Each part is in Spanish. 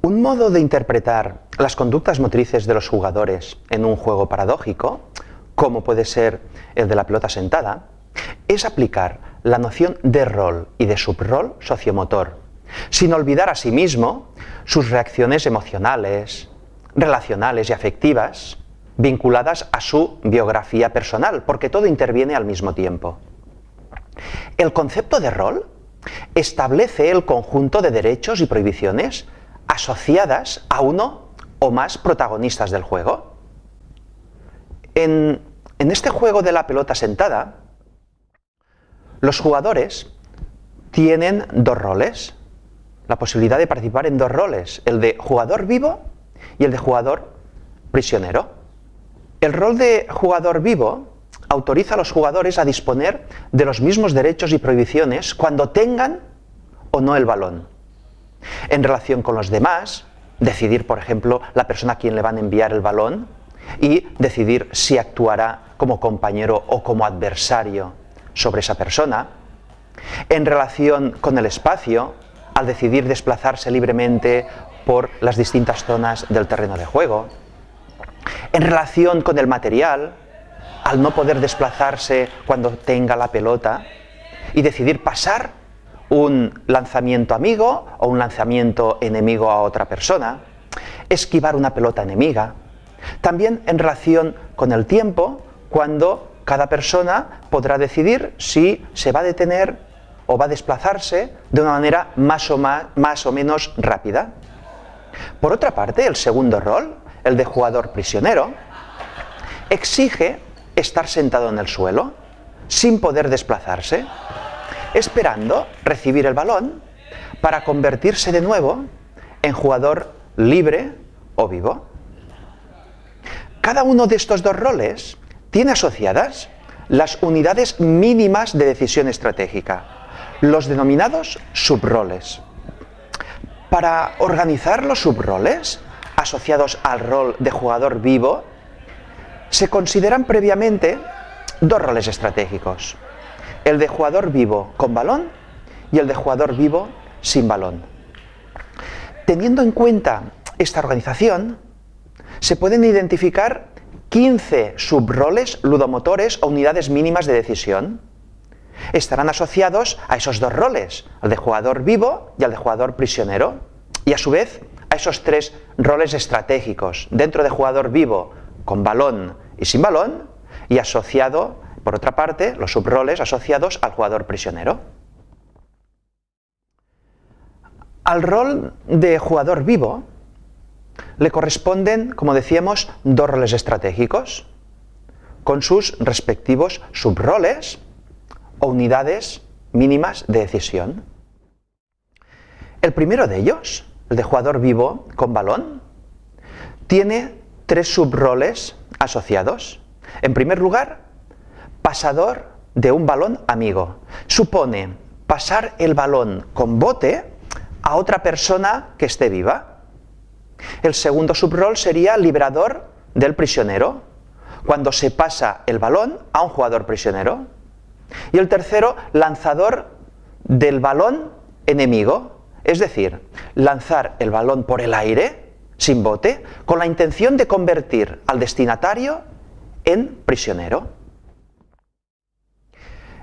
Un modo de interpretar las conductas motrices de los jugadores en un juego paradójico, como puede ser el de la pelota sentada, es aplicar la noción de rol y de subrol sociomotor, sin olvidar asimismo sus reacciones emocionales, relacionales y afectivas, vinculadas a su biografía personal, porque todo interviene al mismo tiempo. El concepto de rol establece el conjunto de derechos y prohibiciones asociadas a uno o más protagonistas del juego. En este juego de la pelota sentada, los jugadores tienen dos roles, la posibilidad de participar en dos roles, el de jugador vivo y el de jugador prisionero. El rol de jugador vivo autoriza a los jugadores a disponer de los mismos derechos y prohibiciones cuando tengan o no el balón. En relación con los demás, decidir, por ejemplo, la persona a quien le van a enviar el balón y decidir si actuará como compañero o como adversario sobre esa persona. En relación con el espacio, al decidir desplazarse libremente por las distintas zonas del terreno de juego. En relación con el material, al no poder desplazarse cuando tenga la pelota y decidir pasar un lanzamiento amigo o un lanzamiento enemigo a otra persona, esquivar una pelota enemiga. También en relación con el tiempo, cuando cada persona podrá decidir si se va a detener o va a desplazarse de una manera más o menos rápida. Por otra parte, el segundo rol, el de jugador prisionero, exige estar sentado en el suelo, sin poder desplazarse, esperando recibir el balón para convertirse de nuevo en jugador libre o vivo. Cada uno de estos dos roles tiene asociadas las unidades mínimas de decisión estratégica, los denominados subroles. Para organizar los subroles asociados al rol de jugador vivo, se consideran previamente dos roles estratégicos: el de jugador vivo con balón y el de jugador vivo sin balón. Teniendo en cuenta esta organización, se pueden identificar 15 subroles ludomotores o unidades mínimas de decisión. Estarán asociados a esos dos roles, al de jugador vivo y al de jugador prisionero, y a su vez a esos tres roles estratégicos, dentro de jugador vivo con balón y sin balón, y asociado, por otra parte, los subroles asociados al jugador prisionero. Al rol de jugador vivo le corresponden, como decíamos, dos roles estratégicos, con sus respectivos subroles o unidades mínimas de decisión. El primero de ellos, el de jugador vivo con balón, tiene tres subroles asociados. En primer lugar, pasador de un balón amigo. Supone pasar el balón con bote a otra persona que esté viva. El segundo subrol sería liberador del prisionero, cuando se pasa el balón a un jugador prisionero. Y el tercero, lanzador del balón enemigo, es decir, lanzar el balón por el aire, sin bote, con la intención de convertir al destinatario en prisionero.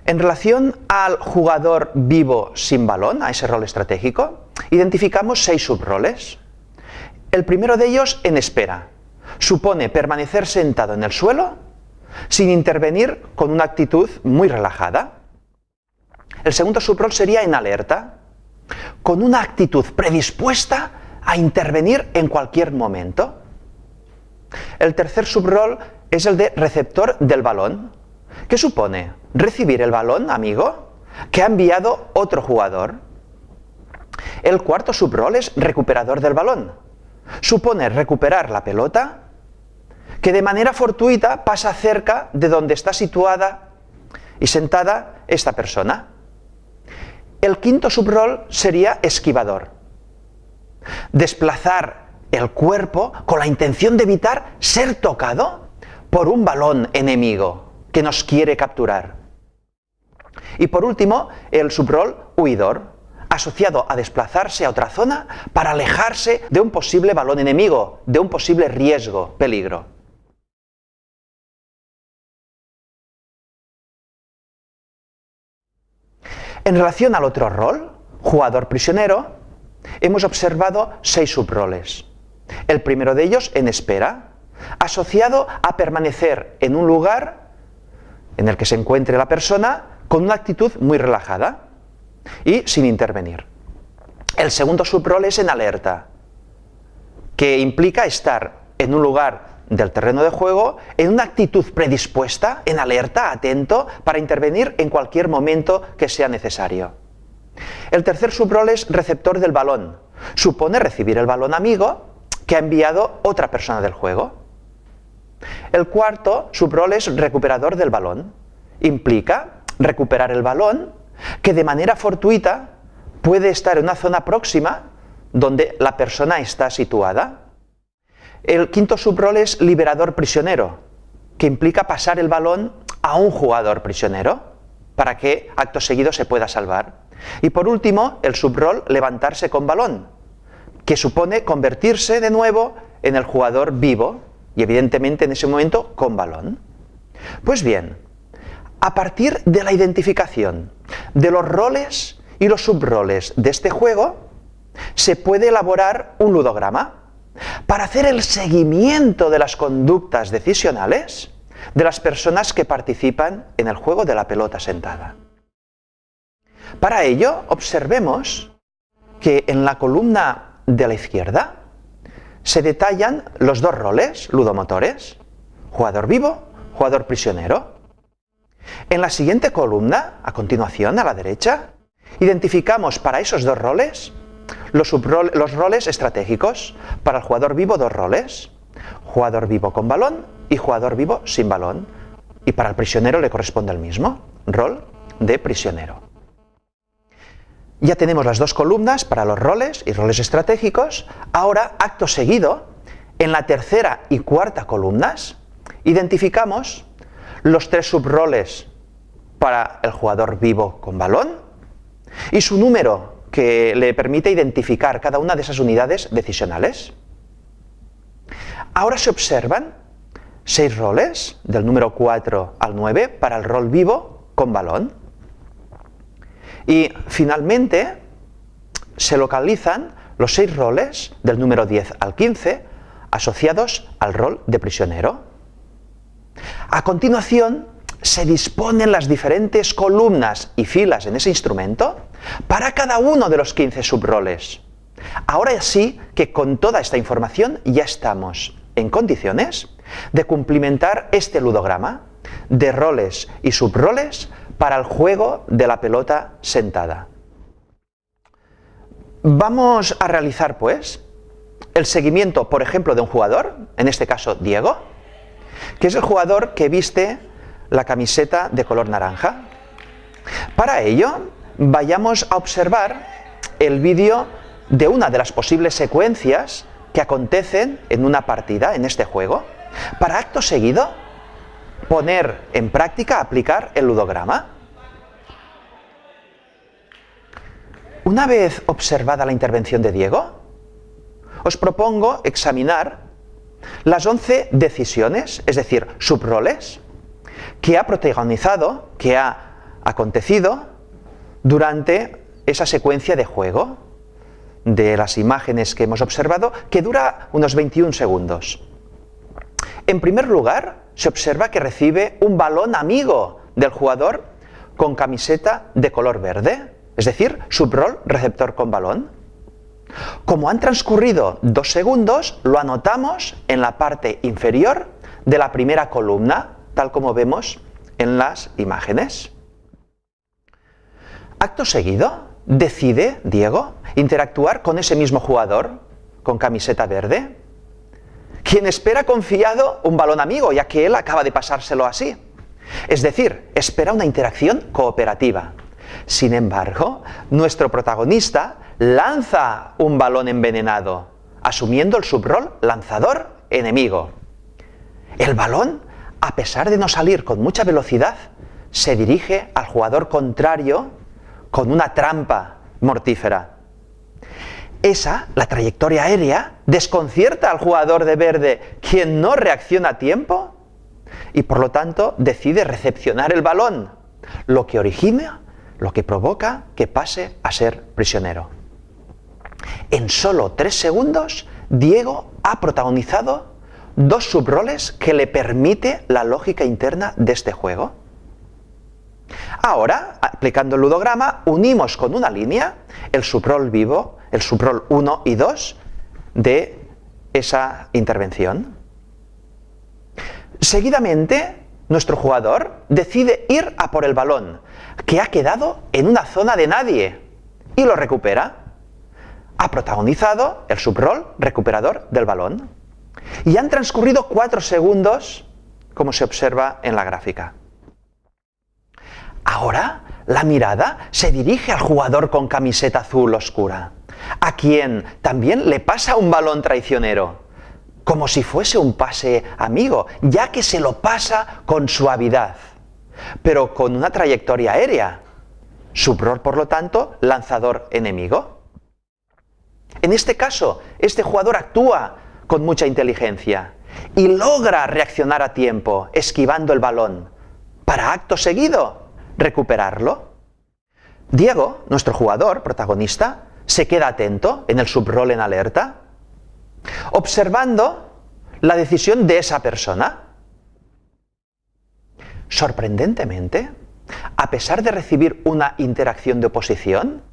En relación al jugador vivo sin balón, a ese rol estratégico, identificamos 6 subroles. El primero de ellos, en espera. Supone permanecer sentado en el suelo sin intervenir, con una actitud muy relajada. El segundo subrol sería en alerta, con una actitud predispuesta a intervenir en cualquier momento. El tercer subrol es el de receptor del balón, que supone recibir el balón amigo que ha enviado otro jugador. El cuarto subrol es recuperador del balón. Supone recuperar la pelota que de manera fortuita pasa cerca de donde está situada y sentada esta persona. El quinto subrol sería esquivador. desplazar el cuerpo con la intención de evitar ser tocado por un balón enemigo que nos quiere capturar. Y por último, el subrol huidor, asociado a desplazarse a otra zona para alejarse de un posible balón enemigo, de un posible riesgo, peligro. En relación al otro rol, jugador prisionero, hemos observado 6 subroles. El primero de ellos en espera, asociado a permanecer en un lugar en el que se encuentre la persona con una actitud muy relajada y sin intervenir. El segundo subrol es en alerta, que implica estar en un lugar del terreno de juego en una actitud predispuesta, en alerta, atento, para intervenir en cualquier momento que sea necesario. El tercer subrol es receptor del balón. Supone recibir el balón amigo que ha enviado otra persona del juego. El cuarto subrol es recuperador del balón. Implica recuperar el balón que de manera fortuita puede estar en una zona próxima donde la persona está situada. El quinto subrol es liberador prisionero, que implica pasar el balón a un jugador prisionero para que acto seguido se pueda salvar. Y por último, el subrol levantarse con balón, que supone convertirse de nuevo en el jugador vivo y evidentemente en ese momento con balón. Pues bien, a partir de la identificación de los roles y los subroles de este juego, se puede elaborar un ludograma para hacer el seguimiento de las conductas decisionales de las personas que participan en el juego de la pelota sentada. Para ello, observemos que en la columna de la izquierda se detallan los 2 roles ludomotores, jugador vivo, jugador prisionero. En la siguiente columna, a continuación, a la derecha, identificamos para esos 2 roles los roles estratégicos. Para el jugador vivo, 2 roles, jugador vivo con balón y jugador vivo sin balón. Y para el prisionero le corresponde el mismo, rol de prisionero. Ya tenemos las 2 columnas para los roles y roles estratégicos. Ahora, acto seguido, en la tercera y cuarta columnas, identificamos los 3 subroles para el jugador vivo con balón y su número que le permite identificar cada una de esas unidades decisionales. Ahora se observan 6 roles, del número 4 al 9, para el rol vivo con balón. Y finalmente se localizan los 6 roles, del número 10 al 15, asociados al rol de prisionero. A continuación, se disponen las diferentes columnas y filas en ese instrumento para cada uno de los 15 subroles. Ahora sí que con toda esta información ya estamos en condiciones de cumplimentar este ludograma de roles y subroles para el juego de la pelota sentada. Vamos a realizar, pues, el seguimiento, por ejemplo, de un jugador, en este caso Diego, que es el jugador que viste la camiseta de color naranja. Para ello, vayamos a observar el vídeo de una de las posibles secuencias que acontecen en una partida en este juego, para acto seguido poner en práctica, aplicar el ludograma. Una vez observada la intervención de Diego, os propongo examinar las 11 decisiones, es decir, subroles, que ha protagonizado, que ha acontecido durante esa secuencia de juego de las imágenes que hemos observado, que dura unos 21 segundos. En primer lugar, se observa que recibe un balón amigo del jugador con camiseta de color verde, es decir, subrol receptor con balón. Como han transcurrido 2 segundos, lo anotamos en la parte inferior de la primera columna, tal como vemos en las imágenes. Acto seguido, decide Diego interactuar con ese mismo jugador con camiseta verde, quien espera confiado un balón amigo, ya que él acaba de pasárselo así. Es decir, espera una interacción cooperativa. Sin embargo, nuestro protagonista lanza un balón envenenado asumiendo el subrol lanzador-enemigo. El balón, a pesar de no salir con mucha velocidad, se dirige al jugador contrario con una trampa mortífera. La trayectoria aérea, desconcierta al jugador de verde, quien no reacciona a tiempo y por lo tanto decide recepcionar el balón, lo que provoca que pase a ser prisionero. En solo 3 segundos, Diego ha protagonizado 2 subroles que le permite la lógica interna de este juego. Ahora, aplicando el ludograma, unimos con una línea el subrol vivo, el subrol 1 y 2 de esa intervención. Seguidamente, nuestro jugador decide ir a por el balón, que ha quedado en una zona de nadie, y lo recupera. Ha protagonizado el subrol recuperador del balón. Y han transcurrido 4 segundos, como se observa en la gráfica. Ahora, la mirada se dirige al jugador con camiseta azul oscura, a quien también le pasa un balón traicionero, como si fuese un pase amigo, ya que se lo pasa con suavidad, pero con una trayectoria aérea. Subrol, por lo tanto, lanzador enemigo. En este caso, este jugador actúa con mucha inteligencia y logra reaccionar a tiempo, esquivando el balón, para acto seguido recuperarlo. Diego, nuestro jugador protagonista, se queda atento en el subrol en alerta, observando la decisión de esa persona. Sorprendentemente, a pesar de recibir una interacción de oposición,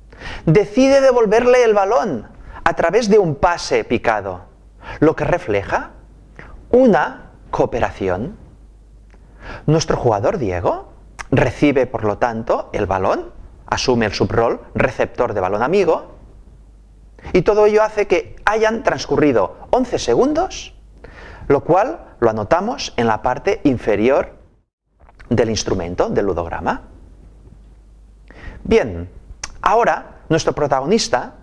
decide devolverle el balón a través de un pase picado, lo que refleja una cooperación. Nuestro jugador Diego recibe, por lo tanto, el balón, asume el subrol receptor de balón amigo, y todo ello hace que hayan transcurrido 11 segundos, lo cual lo anotamos en la parte inferior del instrumento, del ludograma. Bien, ahora nuestro protagonista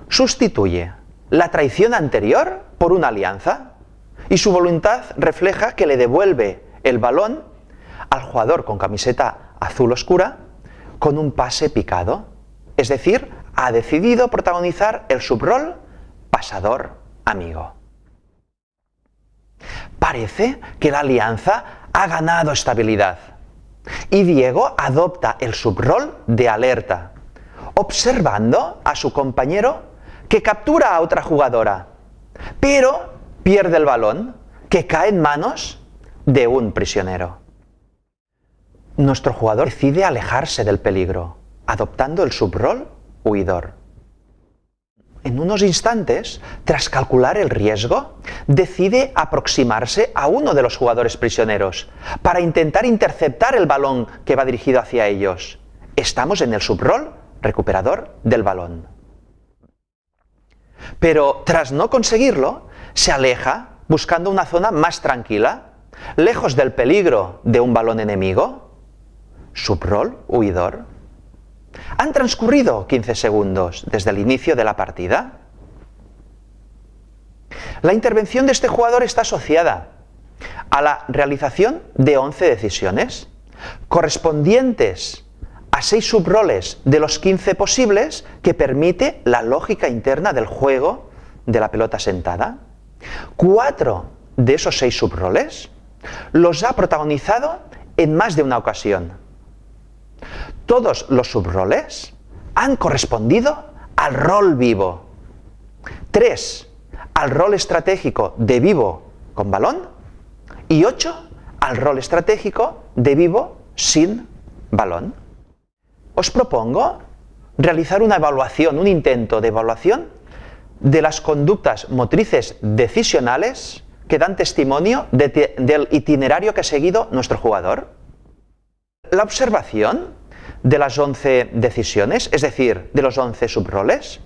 sustituye la traición anterior por una alianza y su voluntad refleja que le devuelve el balón al jugador con camiseta azul oscura con un pase picado, es decir, ha decidido protagonizar el subrol pasador amigo. Parece que la alianza ha ganado estabilidad y Diego adopta el subrol de alerta, observando a su compañero que captura a otra jugadora, pero pierde el balón, que cae en manos de un prisionero. Nuestro jugador decide alejarse del peligro, adoptando el subrol huidor. En unos instantes, tras calcular el riesgo, decide aproximarse a uno de los jugadores prisioneros para intentar interceptar el balón que va dirigido hacia ellos. Estamos en el subrol recuperador del balón. Pero tras no conseguirlo, se aleja buscando una zona más tranquila, lejos del peligro de un balón enemigo. Subrol huidor. Han transcurrido 15 segundos desde el inicio de la partida. La intervención de este jugador está asociada a la realización de 11 decisiones, correspondientes a 6 subroles de los 15 posibles que permite la lógica interna del juego de la pelota sentada. 4 de esos 6 subroles los ha protagonizado en más de una ocasión. Todos los subroles han correspondido al rol vivo. 3 al rol estratégico de vivo con balón y 8 al rol estratégico de vivo sin balón. Os propongo realizar una evaluación, un intento de evaluación de las conductas motrices decisionales que dan testimonio del itinerario que ha seguido nuestro jugador. La observación de las 11 decisiones, es decir, de los 11 subroles,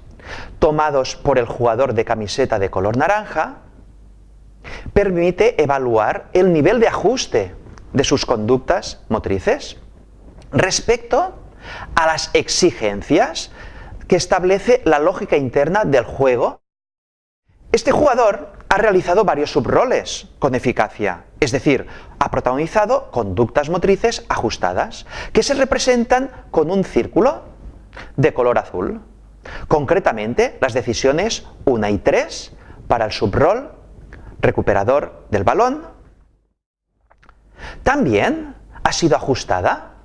tomados por el jugador de camiseta de color naranja, permite evaluar el nivel de ajuste de sus conductas motrices respecto a las exigencias que establece la lógica interna del juego. Este jugador ha realizado varios subroles con eficacia, es decir, ha protagonizado conductas motrices ajustadas, que se representan con un círculo de color azul. Concretamente, las decisiones 1 y 3 para el subrol recuperador del balón. También ha sido ajustada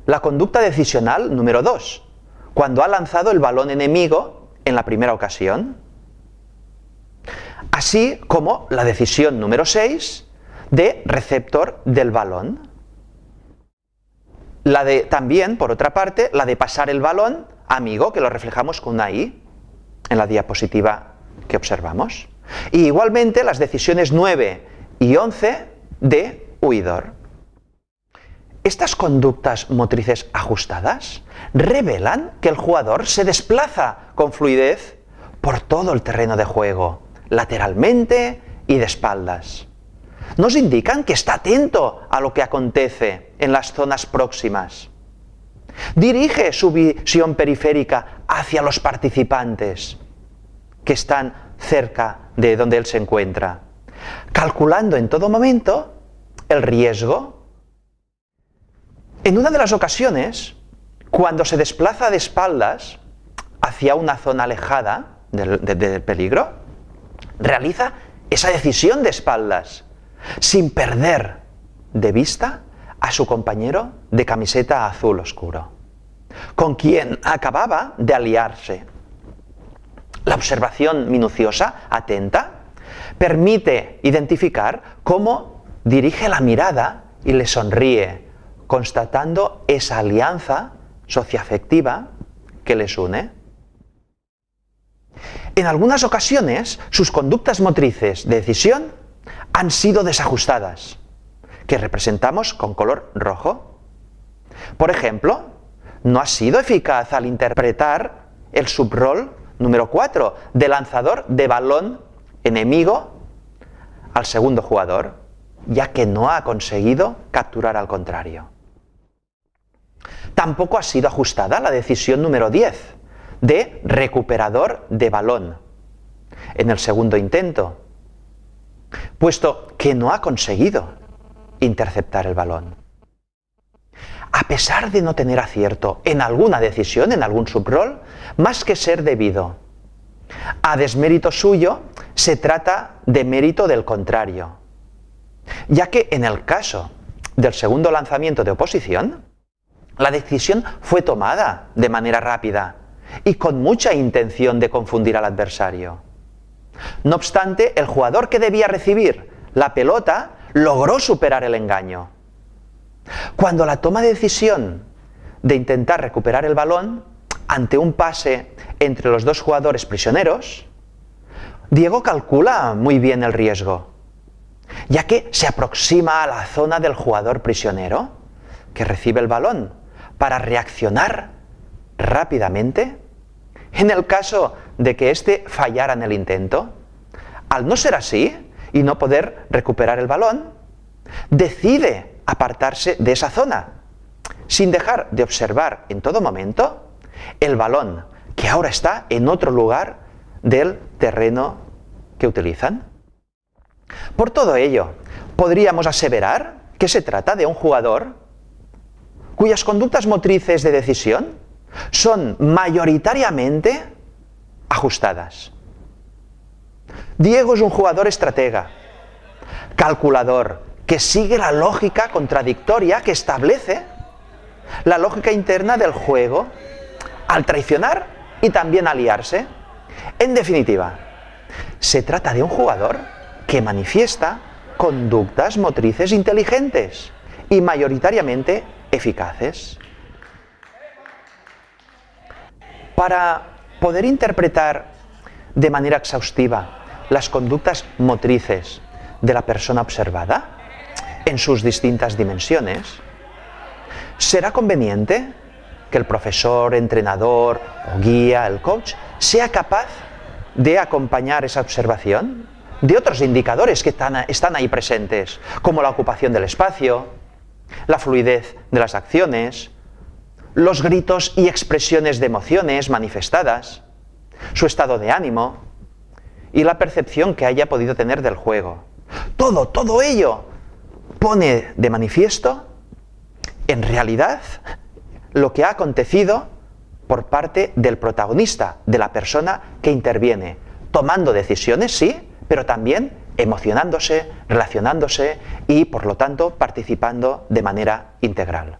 la conducta decisional número 2, cuando ha lanzado el balón enemigo en la primera ocasión, así como la decisión número 6 de receptor del balón. También, por otra parte, la de pasar el balón amigo, que lo reflejamos con una I en la diapositiva que observamos. Y igualmente las decisiones 9 y 11 de huidor. Estas conductas motrices ajustadas revelan que el jugador se desplaza con fluidez por todo el terreno de juego, lateralmente y de espaldas. Nos indican que está atento a lo que acontece en las zonas próximas. Dirige su visión periférica hacia los participantes que están cerca de donde él se encuentra, calculando en todo momento el riesgo. En una de las ocasiones, cuando se desplaza de espaldas hacia una zona alejada del peligro, realiza esa decisión de espaldas, sin perder de vista a su compañero de camiseta azul oscuro, con quien acababa de aliarse. La observación minuciosa, atenta, permite identificar cómo dirige la mirada y le sonríe, constatando esa alianza socioafectiva que les une. En algunas ocasiones, sus conductas motrices de decisión han sido desajustadas, que representamos con color rojo. Por ejemplo, no ha sido eficaz al interpretar el subrol número 4 de lanzador de balón enemigo al segundo jugador, ya que no ha conseguido capturar al contrario. Tampoco ha sido ajustada la decisión número 10 de recuperador de balón en el segundo intento, puesto que no ha conseguido interceptar el balón. A pesar de no tener acierto en alguna decisión, en algún subrol, más que ser debido a desmérito suyo, se trata de mérito del contrario, ya que en el caso del segundo lanzamiento de oposición, la decisión fue tomada de manera rápida y con mucha intención de confundir al adversario. No obstante, el jugador que debía recibir la pelota logró superar el engaño. Cuando la toma de decisión de intentar recuperar el balón ante un pase entre los dos jugadores prisioneros, Diego calcula muy bien el riesgo, ya que se aproxima a la zona del jugador prisionero que recibe el balón para reaccionar rápidamente en el caso de que éste fallara en el intento. Al no ser así y no poder recuperar el balón, decide apartarse de esa zona, sin dejar de observar en todo momento el balón, que ahora está en otro lugar del terreno que utilizan. Por todo ello, podríamos aseverar que se trata de un jugador cuyas conductas motrices de decisión son mayoritariamente ajustadas. Diego es un jugador estratega, calculador, que sigue la lógica contradictoria que establece la lógica interna del juego al traicionar y también aliarse. En definitiva, se trata de un jugador que manifiesta conductas motrices inteligentes y mayoritariamente eficaces. Para poder interpretar de manera exhaustiva las conductas motrices de la persona observada en sus distintas dimensiones, será conveniente que el profesor, entrenador o guía, el coach, sea capaz de acompañar esa observación de otros indicadores que están ahí presentes, como la ocupación del espacio, la fluidez de las acciones, los gritos y expresiones de emociones manifestadas, su estado de ánimo y la percepción que haya podido tener del juego. Todo ello pone de manifiesto, en realidad, lo que ha acontecido por parte del protagonista, de la persona que interviene, tomando decisiones, sí, pero también emocionándose, relacionándose y, por lo tanto, participando de manera integral.